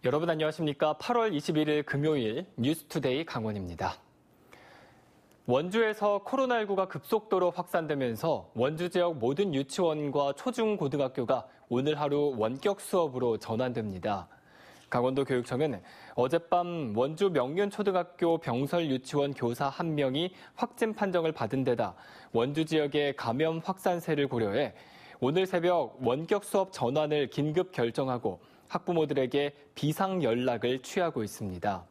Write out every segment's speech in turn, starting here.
여러분 안녕하십니까? 8월 21일 금요일 뉴스투데이 강원입니다. 원주에서 코로나19가 급속도로 확산되면서 원주 지역 모든 유치원과 초중고등학교가 오늘 하루 원격 수업으로 전환됩니다. 강원도 교육청은 어젯밤 원주 명륜초등학교 병설 유치원 교사 1명이 확진 판정을 받은 데다 원주 지역의 감염 확산세를 고려해 오늘 새벽 원격 수업 전환을 긴급 결정하고 학부모들에게 비상 연락을 취하고 있습니다.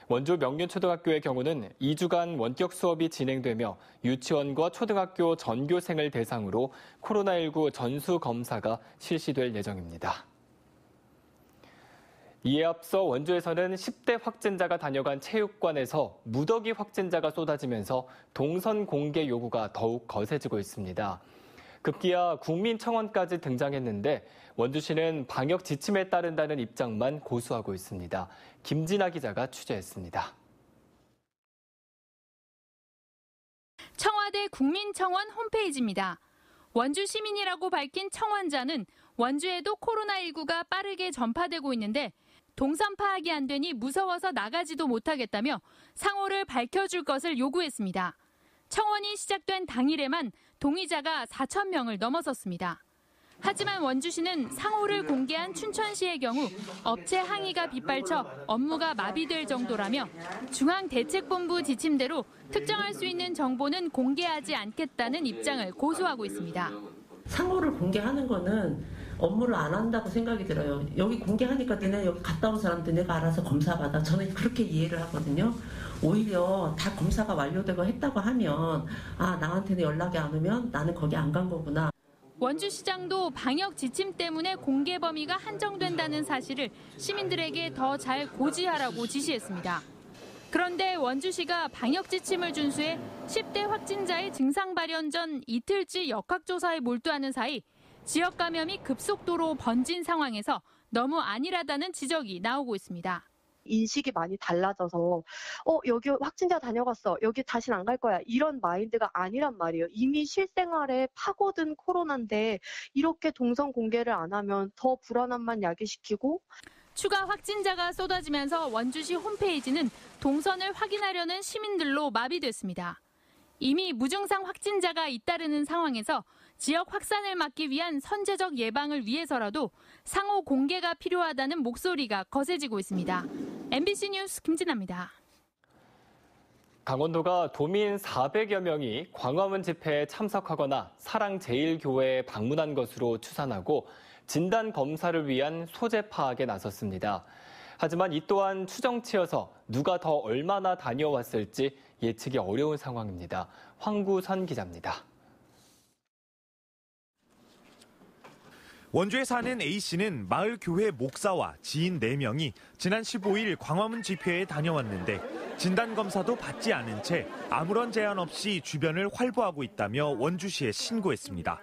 원주 명륜초등학교의 경우는 2주간 원격 수업이 진행되며 유치원과 초등학교 전교생을 대상으로 코로나19 전수 검사가 실시될 예정입니다. 이에 앞서 원주에서는 10대 확진자가 다녀간 체육관에서 무더기 확진자가 쏟아지면서 동선 공개 요구가 더욱 거세지고 있습니다. 급기야 국민청원까지 등장했는데 원주시는 방역 지침에 따른다는 입장만 고수하고 있습니다. 김진아 기자가 취재했습니다. 청와대 국민청원 홈페이지입니다. 원주 시민이라고 밝힌 청원자는 원주에도 코로나19가 빠르게 전파되고 있는데 동선 파악이 안 되니 무서워서 나가지도 못하겠다며 상호를 밝혀줄 것을 요구했습니다. 청원이 시작된 당일에만 동의자가 4,000명을 넘어섰습니다. 하지만 원주시는 상호를 공개한 춘천시의 경우 업체 항의가 빗발쳐 업무가 마비될 정도라며 중앙대책본부 지침대로 특정할 수 있는 정보는 공개하지 않겠다는 입장을 고수하고 있습니다. 상호를 공개하는 거는 업무를 안 한다고 생각이 들어요. 여기 공개하니까 너네 여기 갔다 온 사람들 내가 알아서 검사받아. 저는 그렇게 이해를 하거든요. 오히려 다 검사가 완료되고 했다고 하면 나한테는 연락이 안 오면 나는 거기 안 간 거구나. 원주시장도 방역 지침 때문에 공개 범위가 한정된다는 사실을 시민들에게 더 잘 고지하라고 지시했습니다. 그런데 원주시가 방역 지침을 준수해 10대 확진자의 증상 발현 전 이틀째 역학조사에 몰두하는 사이 지역 감염이 급속도로 번진 상황에서 너무 안일하다는 지적이 나오고 있습니다. 인식이 많이 달라져서 여기 확진자 다녀갔어. 여기 다시는 안 갈 거야. 이런 마인드가 아니란 말이에요. 이미 실생활에 파고든 코로나인데 이렇게 동선 공개를 안 하면 더 불안함만 야기시키고 추가 확진자가 쏟아지면서 원주시 홈페이지는 동선을 확인하려는 시민들로 마비됐습니다. 이미 무증상 확진자가 잇따르는 상황에서 지역 확산을 막기 위한 선제적 예방을 위해서라도 상호 공개가 필요하다는 목소리가 거세지고 있습니다. MBC 뉴스 김진아입니다. 강원도가 도민 400여 명이 광화문 집회에 참석하거나 사랑제일교회에 방문한 것으로 추산하고 진단 검사를 위한 소재 파악에 나섰습니다. 하지만 이 또한 추정치여서 누가 더 얼마나 다녀왔을지 예측이 어려운 상황입니다. 황구선 기자입니다. 원주에 사는 A씨는 마을 교회 목사와 지인 4명이 지난 15일 광화문 집회에 다녀왔는데 진단검사도 받지 않은 채 아무런 제한 없이 주변을 활보하고 있다며 원주시에 신고했습니다.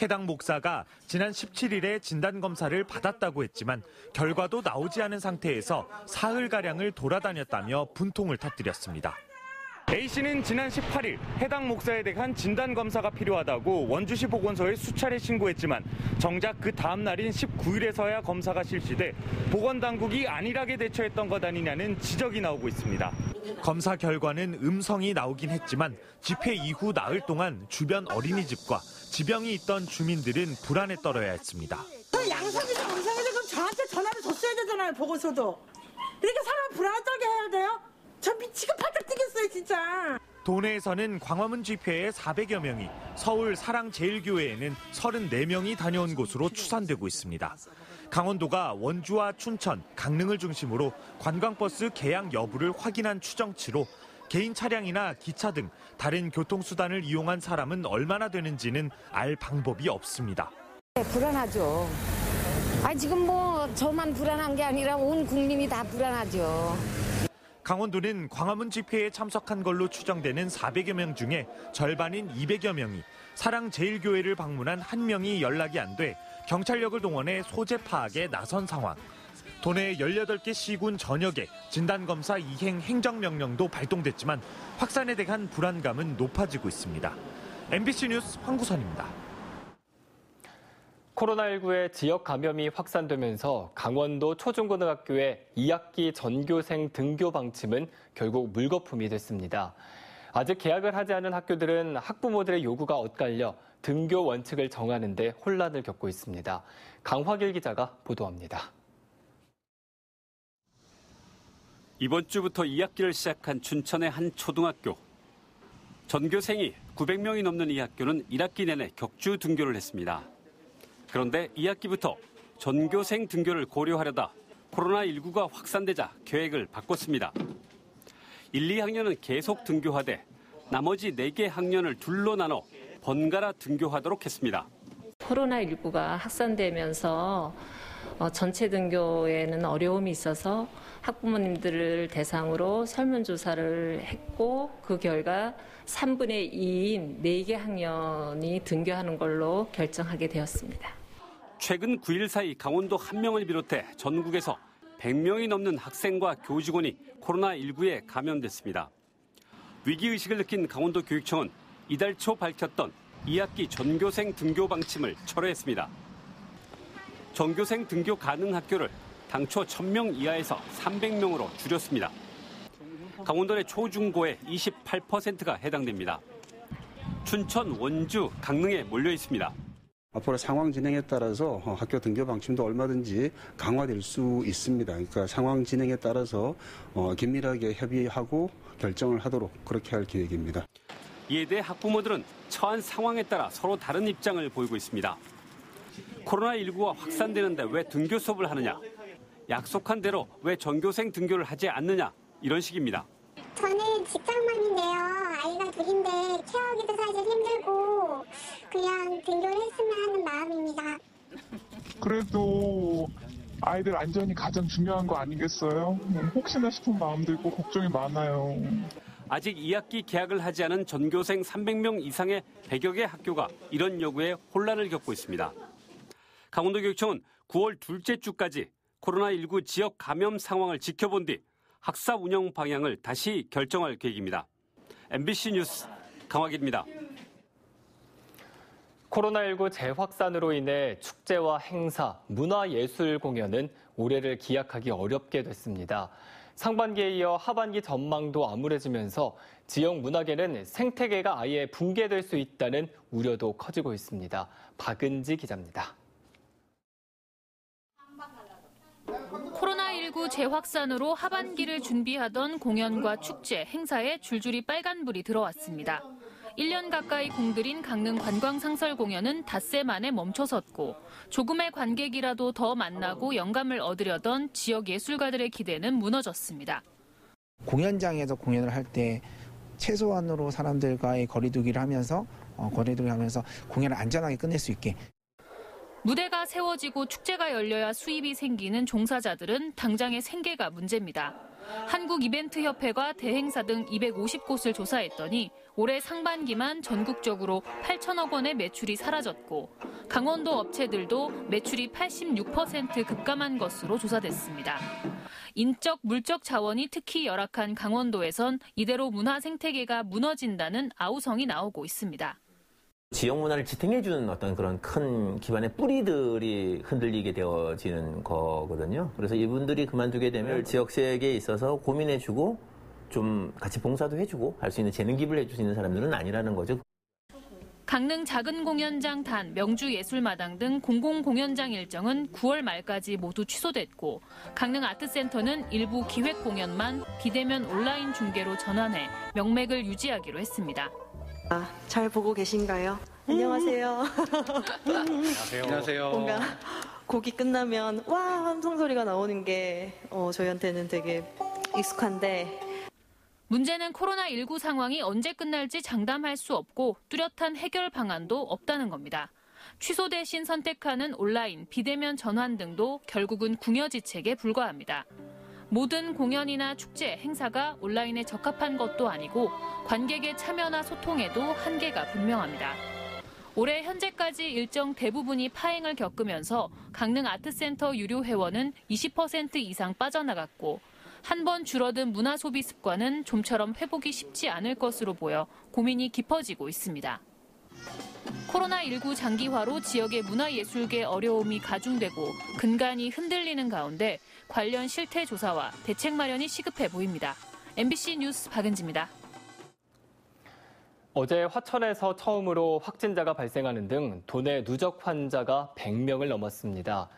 해당 목사가 지난 17일에 진단검사를 받았다고 했지만 결과도 나오지 않은 상태에서 사흘가량을 돌아다녔다며 분통을 터뜨렸습니다. A씨는 지난 18일 해당 목사에 대한 진단검사가 필요하다고 원주시 보건소에 수차례 신고했지만 정작 그 다음 날인 19일에서야 검사가 실시돼 보건당국이 안일하게 대처했던 것 아니냐는 지적이 나오고 있습니다. 검사 결과는 음성이 나오긴 했지만 집회 이후 나흘 동안 주변 어린이집과 지병이 있던 주민들은 불안에 떨어야 했습니다. 양성이든 음성이든 그럼 저한테 전화를 줬어야 되잖아요, 보고서도. 이렇게 사람 불안에 떨게 해야 돼요? 저 미치고 팔짝 뛰겠어요, 진짜. 도내에서는 광화문 집회에 400여 명이, 서울 사랑제일교회에는 34명이 다녀온 것으로 추산되고 있습니다. 강원도가 원주와 춘천, 강릉을 중심으로 관광버스 개양 여부를 확인한 추정치로 개인 차량이나 기차 등 다른 교통수단을 이용한 사람은 얼마나 되는지는 알 방법이 없습니다. 네, 불안하죠. 지금 저만 불안한 게 아니라 온 국민이 다 불안하죠. 강원도는 광화문 집회에 참석한 걸로 추정되는 400여 명 중에 절반인 200여 명이 사랑제일교회를 방문한 1명이 연락이 안 돼 경찰력을 동원해 소재 파악에 나선 상황. 도내 18개 시군 전역에 진단검사 이행 행정명령도 발동됐지만 확산에 대한 불안감은 높아지고 있습니다. MBC 뉴스 황구선입니다. 코로나19의 지역 감염이 확산되면서 강원도 초중고등학교의 2학기 전교생 등교 방침은 결국 물거품이 됐습니다. 아직 개학을 하지 않은 학교들은 학부모들의 요구가 엇갈려 등교 원칙을 정하는 데 혼란을 겪고 있습니다. 강화길 기자가 보도합니다. 이번 주부터 2학기를 시작한 춘천의 한 초등학교. 전교생이 900명이 넘는 이 학교는 1학기 내내 격주 등교를 했습니다. 그런데 2학기부터 전교생 등교를 고려하려다 코로나19가 확산되자 계획을 바꿨습니다. 1, 2학년은 계속 등교하되 나머지 4개 학년을 둘로 나눠 번갈아 등교하도록 했습니다. 코로나19가 확산되면서 전체 등교에는 어려움이 있어서 학부모님들을 대상으로 설문조사를 했고 그 결과 3분의 2인 4개 학년이 등교하는 걸로 결정하게 되었습니다. 최근 9일 사이 강원도 1명을 비롯해 전국에서 100명이 넘는 학생과 교직원이 코로나19에 감염됐습니다. 위기의식을 느낀 강원도 교육청은 이달 초 밝혔던 2학기 전교생 등교 방침을 철회했습니다. 전교생 등교 가능 학교를 당초 1000명 이하에서 300명으로 줄였습니다. 강원도 내 초중고의 28%가 해당됩니다. 춘천, 원주, 강릉에 몰려 있습니다. 앞으로 상황 진행에 따라서 학교 등교 방침도 얼마든지 강화될 수 있습니다. 그러니까 상황 진행에 따라서 긴밀하게 협의하고 결정을 하도록 그렇게 할 계획입니다. 이에 대해 학부모들은 처한 상황에 따라 서로 다른 입장을 보이고 있습니다. 코로나19가 확산되는데 왜 등교 수업을 하느냐? 약속한 대로 왜 전교생 등교를 하지 않느냐? 이런 식입니다. 저는 직장맘인데요. 아이가 둘인데 케어하기도 사실 힘들고 그냥 등교를 했으면 하는 마음입니다. 그래도 아이들 안전이 가장 중요한 거 아니겠어요? 혹시나 싶은 마음 들고 걱정이 많아요. 아직 2학기 개학을 하지 않은 전교생 300명 이상의 100여 개 학교가 이런 요구에 혼란을 겪고 있습니다. 강원도교육청은 9월 둘째 주까지 코로나19 지역 감염 상황을 지켜본 뒤 학사 운영 방향을 다시 결정할 계획입니다. MBC 뉴스 강화길입니다. 코로나19 재확산으로 인해 축제와 행사, 문화예술 공연은 올해를 기약하기 어렵게 됐습니다. 상반기에 이어 하반기 전망도 암울해지면서 지역 문화계는 생태계가 아예 붕괴될 수 있다는 우려도 커지고 있습니다. 박은지 기자입니다. 코로나19 재확산으로 하반기를 준비하던 공연과 축제, 행사에 줄줄이 빨간불이 들어왔습니다. 1년 가까이 공들인 강릉 관광상설 공연은 닷새 만에 멈춰섰고 조금의 관객이라도 더 만나고 영감을 얻으려던 지역 예술가들의 기대는 무너졌습니다. 공연장에서 공연을 할 때 최소한으로 사람들과의 거리두기를 하면서 공연을 안전하게 끝낼 수 있게. 무대가 세워지고 축제가 열려야 수입이 생기는 종사자들은 당장의 생계가 문제입니다. 한국이벤트협회가 대행사 등 250곳을 조사했더니 올해 상반기만 전국적으로 8천억 원의 매출이 사라졌고 강원도 업체들도 매출이 86% 급감한 것으로 조사됐습니다. 인적, 물적 자원이 특히 열악한 강원도에선 이대로 문화 생태계가 무너진다는 아우성이 나오고 있습니다. 지역 문화를 지탱해주는 어떤 그런 큰 기반의 뿌리들이 흔들리게 되어지는 거거든요. 그래서 이분들이 그만두게 되면 지역색에 있어서 고민해주고 좀 같이 봉사도 해주고 할 수 있는 재능 기부를 해줄 수 있는 사람들은 아니라는 거죠. 강릉 작은 공연장 단, 명주예술마당 등 공공공연장 일정은 9월 말까지 모두 취소됐고 강릉 아트센터는 일부 기획 공연만 비대면 온라인 중계로 전환해 명맥을 유지하기로 했습니다. 잘 보고 계신가요? 안녕하세요. 안녕하세요. 뭔가 곡이 끝나면 와 함성 소리가 나오는 게 저희한테는 되게 익숙한데 문제는 코로나19 상황이 언제 끝날지 장담할 수 없고 뚜렷한 해결 방안도 없다는 겁니다. 취소 대신 선택하는 온라인, 비대면 전환 등도 결국은 궁여지책에 불과합니다. 모든 공연이나 축제, 행사가 온라인에 적합한 것도 아니고 관객의 참여나 소통에도 한계가 분명합니다. 올해 현재까지 일정 대부분이 파행을 겪으면서 강릉 아트센터 유료 회원은 20% 이상 빠져나갔고 한 번 줄어든 문화 소비 습관은 좀처럼 회복이 쉽지 않을 것으로 보여 고민이 깊어지고 있습니다. 코로나19 장기화로 지역의 문화예술계 어려움이 가중되고 근간이 흔들리는 가운데 관련 실태 조사와 대책 마련이 시급해 보입니다. MBC 뉴스 박은지입니다. 어제 화천에서 처음으로 확진자가 발생하는 등 도내 누적 환자가 100명을 넘었습니다.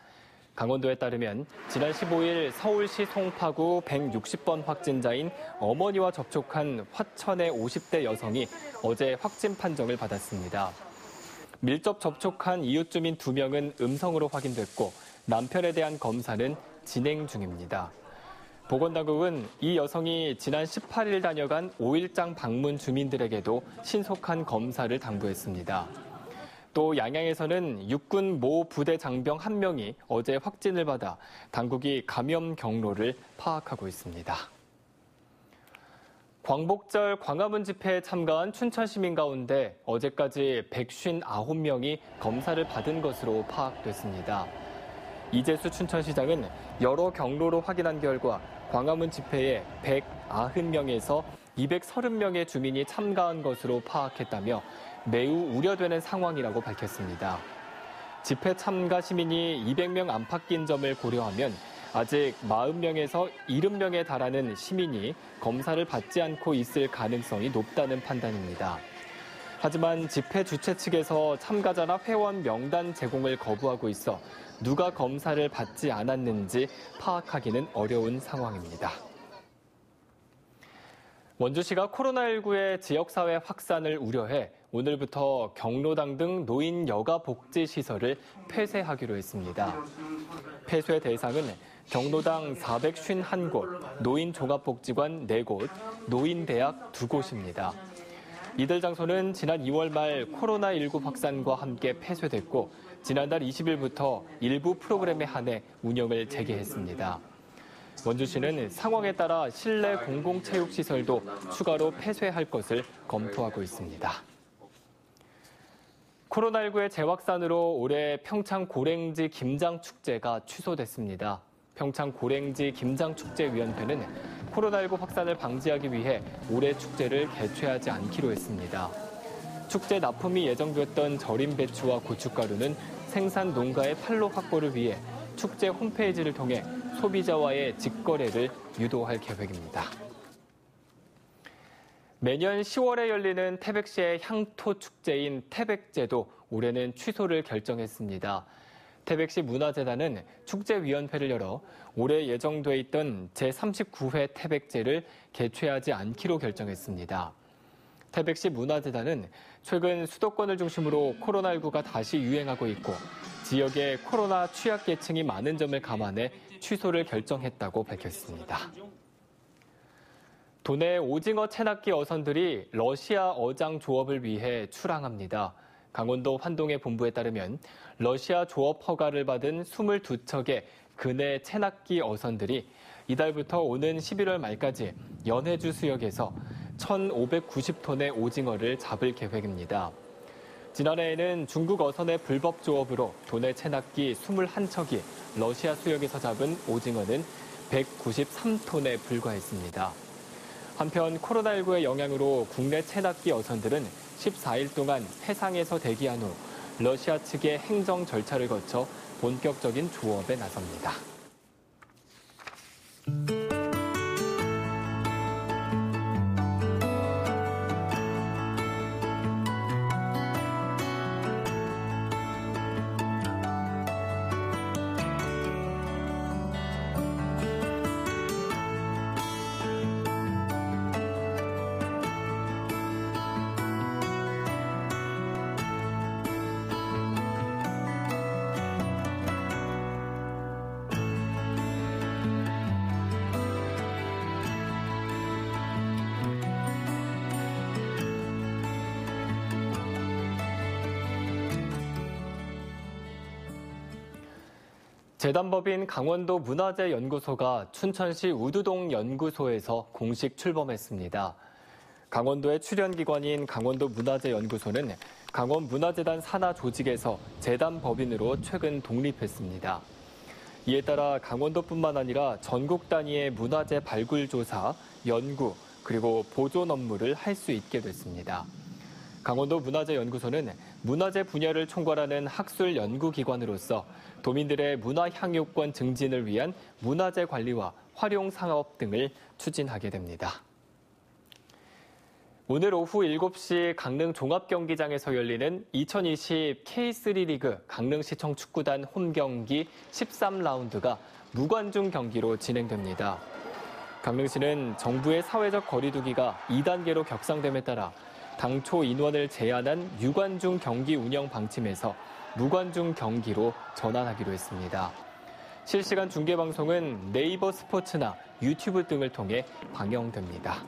강원도에 따르면 지난 15일 서울시 송파구 160번 확진자인 어머니와 접촉한 화천의 50대 여성이 어제 확진 판정을 받았습니다. 밀접 접촉한 이웃 주민 2명은 음성으로 확인됐고 남편에 대한 검사는 진행 중입니다. 보건당국은 이 여성이 지난 18일 다녀간 5일장 방문 주민들에게도 신속한 검사를 당부했습니다. 또 양양에서는 육군 모 부대 장병 1명이 어제 확진을 받아 당국이 감염 경로를 파악하고 있습니다. 광복절 광화문 집회에 참가한 춘천 시민 가운데 어제까지 159명이 검사를 받은 것으로 파악됐습니다. 이재수 춘천시장은 여러 경로로 확인한 결과 광화문 집회에 190명에서 230명의 주민이 참가한 것으로 파악했다며 매우 우려되는 상황이라고 밝혔습니다. 집회 참가 시민이 200명 안팎인 점을 고려하면 아직 40명에서 70명에 달하는 시민이 검사를 받지 않고 있을 가능성이 높다는 판단입니다. 하지만 집회 주최 측에서 참가자나 회원 명단 제공을 거부하고 있어 누가 검사를 받지 않았는지 파악하기는 어려운 상황입니다. 원주시가 코로나19의 지역사회 확산을 우려해 오늘부터 경로당 등 노인 여가 복지 시설을 폐쇄하기로 했습니다. 폐쇄 대상은 경로당 451곳, 노인 종합복지관 4곳, 노인대학 2곳입니다. 이들 장소는 지난 2월 말 코로나19 확산과 함께 폐쇄됐고 지난달 20일부터 일부 프로그램에 한해 운영을 재개했습니다. 원주시는 상황에 따라 실내 공공체육시설도 추가로 폐쇄할 것을 검토하고 있습니다. 코로나19의 재확산으로 올해 평창 고랭지 김장축제가 취소됐습니다. 평창 고랭지 김장축제위원회는 코로나19 확산을 방지하기 위해 올해 축제를 개최하지 않기로 했습니다. 축제 납품이 예정됐던 절임 배추와 고춧가루는 생산 농가의 판로 확보를 위해 축제 홈페이지를 통해 소비자와의 직거래를 유도할 계획입니다. 매년 10월에 열리는 태백시의 향토 축제인 태백제도 올해는 취소를 결정했습니다. 태백시 문화재단은 축제위원회를 열어 올해 예정돼 있던 제39회 태백제를 개최하지 않기로 결정했습니다. 태백시 문화재단은 최근 수도권을 중심으로 코로나19가 다시 유행하고 있고 지역에 코로나 취약계층이 많은 점을 감안해 취소를 결정했다고 밝혔습니다. 도내 오징어 채낚기 어선들이 러시아 어장 조업을 위해 출항합니다. 강원도 환동의 본부에 따르면 러시아 조업 허가를 받은 22척의 근해 채낚기 어선들이 이달부터 오는 11월 말까지 연해주 수역에서 1,590톤의 오징어를 잡을 계획입니다. 지난해에는 중국 어선의 불법 조업으로 도내 채낚기 21척이 러시아 수역에서 잡은 오징어는 193톤에 불과했습니다. 한편 코로나19의 영향으로 국내 채낚기 어선들은 14일 동안 해상에서 대기한 후 러시아 측의 행정 절차를 거쳐 본격적인 조업에 나섭니다. 재단법인 강원도 문화재연구소가 춘천시 우두동 연구소에서 공식 출범했습니다. 강원도의 출연기관인 강원도 문화재연구소는 강원문화재단 산하 조직에서 재단법인으로 최근 독립했습니다. 이에 따라 강원도뿐만 아니라 전국 단위의 문화재 발굴 조사, 연구, 그리고 보존 업무를 할 수 있게 됐습니다. 강원도 문화재연구소는 문화재 분야를 총괄하는 학술 연구기관으로서 도민들의 문화 향유권 증진을 위한 문화재 관리와 활용 사업 등을 추진하게 됩니다. 오늘 오후 7시 강릉 종합경기장에서 열리는 2020 K3 리그 강릉시청 축구단 홈경기 13라운드가 무관중 경기로 진행됩니다. 강릉시는 정부의 사회적 거리두기가 2단계로 격상됨에 따라 당초 인원을 제한한 유관중 경기 운영 방침에서 무관중 경기로 전환하기로 했습니다. 실시간 중계방송은 네이버 스포츠나 유튜브 등을 통해 방영됩니다.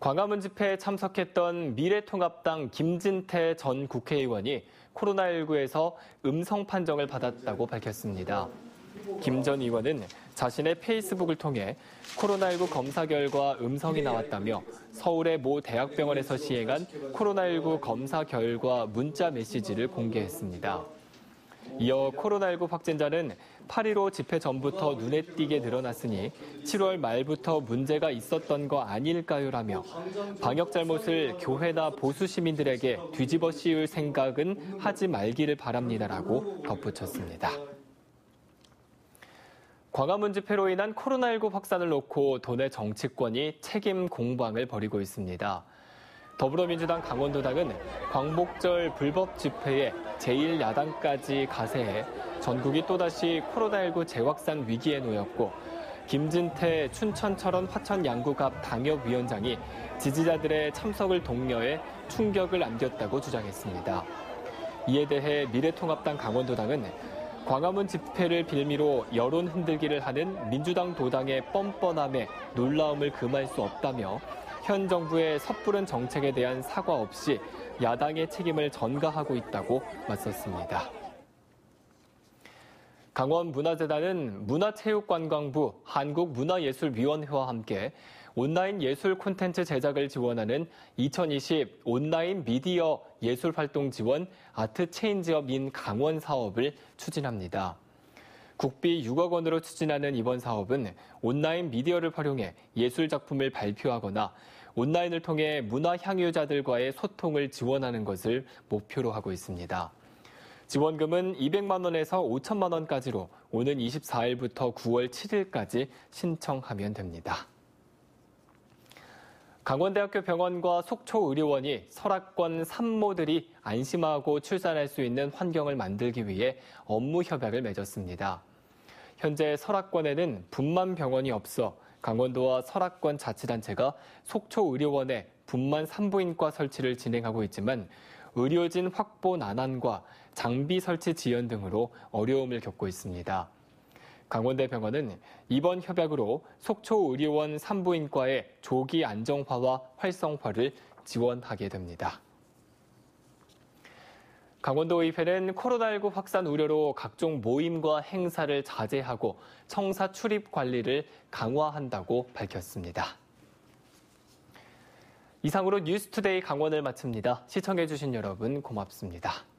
광화문 집회에 참석했던 미래통합당 김진태 전 국회의원이 코로나19에서 음성 판정을 받았다고 밝혔습니다. 김 전 의원은 자신의 페이스북을 통해 코로나19 검사 결과 음성이 나왔다며 서울의 모 대학병원에서 시행한 코로나19 검사 결과 문자 메시지를 공개했습니다. 이어 코로나19 확진자는 8.15 집회 전부터 눈에 띄게 늘어났으니 7월 말부터 문제가 있었던 거 아닐까요라며 방역 잘못을 교회나 보수 시민들에게 뒤집어 씌울 생각은 하지 말기를 바랍니다라고 덧붙였습니다. 광화문 집회로 인한 코로나19 확산을 놓고 도내 정치권이 책임 공방을 벌이고 있습니다. 더불어민주당 강원도당은 광복절 불법 집회에 제1야당까지 가세해 전국이 또다시 코로나19 재확산 위기에 놓였고 김진태 춘천철원 화천 양구갑 당협위원장이 지지자들의 참석을 독려해 충격을 안겼다고 주장했습니다. 이에 대해 미래통합당 강원도당은 광화문 집회를 빌미로 여론 흔들기를 하는 민주당 도당의 뻔뻔함에 놀라움을 금할 수 없다며 현 정부의 섣부른 정책에 대한 사과 없이 야당의 책임을 전가하고 있다고 맞섰습니다. 강원문화재단은 문화체육관광부, 한국문화예술위원회와 함께 온라인 예술 콘텐츠 제작을 지원하는 2020 온라인 미디어 예술활동 지원 아트체인지업 인 강원 사업을 추진합니다. 국비 6억 원으로 추진하는 이번 사업은 온라인 미디어를 활용해 예술 작품을 발표하거나 온라인을 통해 문화 향유자들과의 소통을 지원하는 것을 목표로 하고 있습니다. 지원금은 200만 원에서 5천만 원까지로 오는 24일부터 9월 7일까지 신청하면 됩니다. 강원대학교 병원과 속초의료원이 설악권 산모들이 안심하고 출산할 수 있는 환경을 만들기 위해 업무 협약을 맺었습니다. 현재 설악권에는 분만 병원이 없어 강원도와 설악권 자치단체가 속초의료원에 분만 산부인과 설치를 진행하고 있지만 의료진 확보 난항과 장비 설치 지연 등으로 어려움을 겪고 있습니다. 강원대병원은 이번 협약으로 속초의료원 산부인과의 조기 안정화와 활성화를 지원하게 됩니다. 강원도의회는 코로나19 확산 우려로 각종 모임과 행사를 자제하고 청사 출입 관리를 강화한다고 밝혔습니다. 이상으로 뉴스투데이 강원을 마칩니다. 시청해주신 여러분 고맙습니다.